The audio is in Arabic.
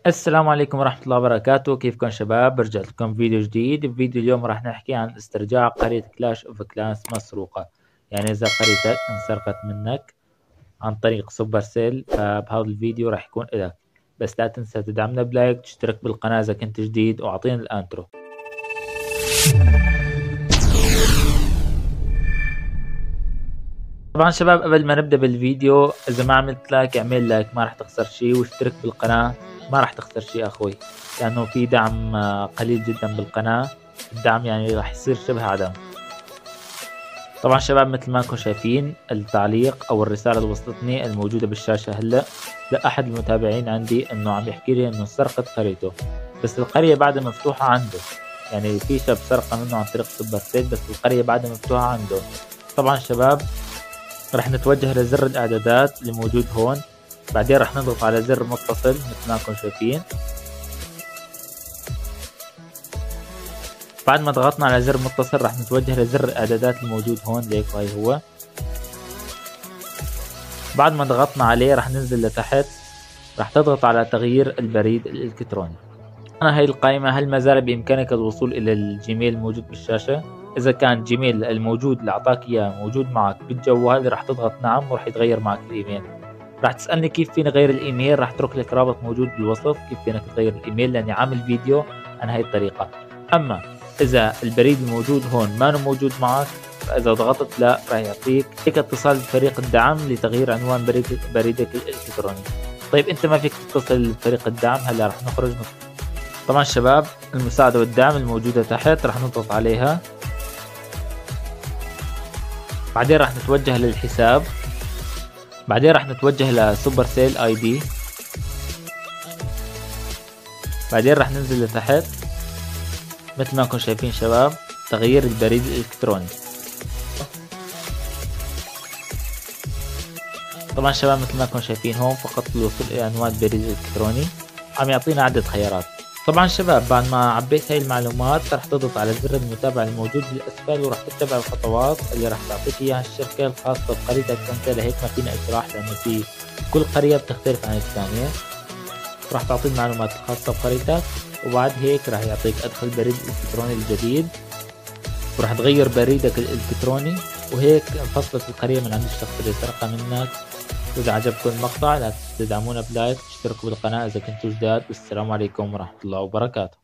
السلام عليكم ورحمة الله وبركاته. كيفكم شباب؟ رجعت لكم فيديو جديد. بفيديو اليوم راح نحكي عن استرجاع قرية كلاش اوف كلانس مسروقة. يعني إذا قريتك انسرقت منك عن طريق سوبر سيل، فبهذا الفيديو راح يكون إلك. بس لا تنسى تدعمنا بلايك، تشترك بالقناة إذا كنت جديد، وأعطينا الانترو. طبعا شباب، قبل ما نبدأ بالفيديو، إذا ما عملت لايك اعمل لايك، ما راح تخسر شي، واشترك بالقناة ما راح تخسر شي أخوي، لأنه في دعم قليل جدا بالقناة. الدعم يعني راح يصير شبه عدم. طبعا شباب، مثل ما انكم شايفين التعليق أو الرسالة اللي وصلتني الموجودة بالشاشة هلأ لأحد المتابعين عندي، إنه عم يحكي لي إنه سرقت قريته، بس القرية بعدها مفتوحة عنده. يعني في شاب سرقة منه عن طريق سوبر سيل، بس القرية بعدها مفتوحة عنده. طبعا شباب، رح نتوجه لزر الاعدادات اللي موجود هون، بعدين رح نضغط على زر متصل مثل ما انكم شايفين. بعد ما ضغطنا على زر متصل رح نتوجه لزر الاعدادات الموجود هون، ليك هاي هو. بعد ما ضغطنا عليه رح ننزل لتحت، رح تضغط على تغيير البريد الالكتروني. أنا هاي القائمة، هل ما زال بإمكانك الوصول إلى الجيميل الموجود بالشاشة؟ إذا كان جيميل الموجود اللي أعطاك إياه موجود معك بالجوال رح تضغط نعم، ورح يتغير معك الإيميل. راح تسألني كيف فيني غير الإيميل، راح اترك لك رابط موجود بالوصف كيف فينك تغير الإيميل، لأني عامل فيديو عن هاي الطريقة. أما إذا البريد الموجود هون ما موجود معك، فإذا ضغطت لا راح يعطيك اتصال بفريق الدعم لتغيير عنوان بريدك الإلكتروني. طيب أنت ما فيك تتصل بفريق الدعم، هلا راح نخرج. طبعا شباب، المساعدة والدعم الموجودة تحت راح نضغط عليها، بعدين راح نتوجه للحساب، بعدين راح نتوجه لسوبر سيل اي دي، بعدين راح ننزل لتحت مثل ما انكم شايفين شباب، تغيير البريد الالكتروني. طبعا شباب، مثل ما انكم شايفين هون فقط الوصول الى عنوان بريد الالكتروني، عم يعطينا عدة خيارات. طبعا شباب، بعد ما عبيت هاي المعلومات رح تضغط على زر المتابعة الموجود بالاسفل، ورح تتبع الخطوات اللي رح تعطيك اياها الشركة الخاصة بقريتك انت. لهيك ما فينا اشراح، لانه في كل قرية بتختلف عن الثانية. راح تعطي المعلومات الخاصة بقريتك، وبعد هيك راح يعطيك ادخل بريد الالكتروني الجديد، وراح تغير بريدك الالكتروني، وهيك انفصلت القرية من عند الشخص اللي سرقها منك. وإذا عجبكم المقطع لا تنسوا تدعمونا بلايك، تشتركوا بالقناة إذا كنتوا جداد. والسلام عليكم ورحمة الله وبركاته.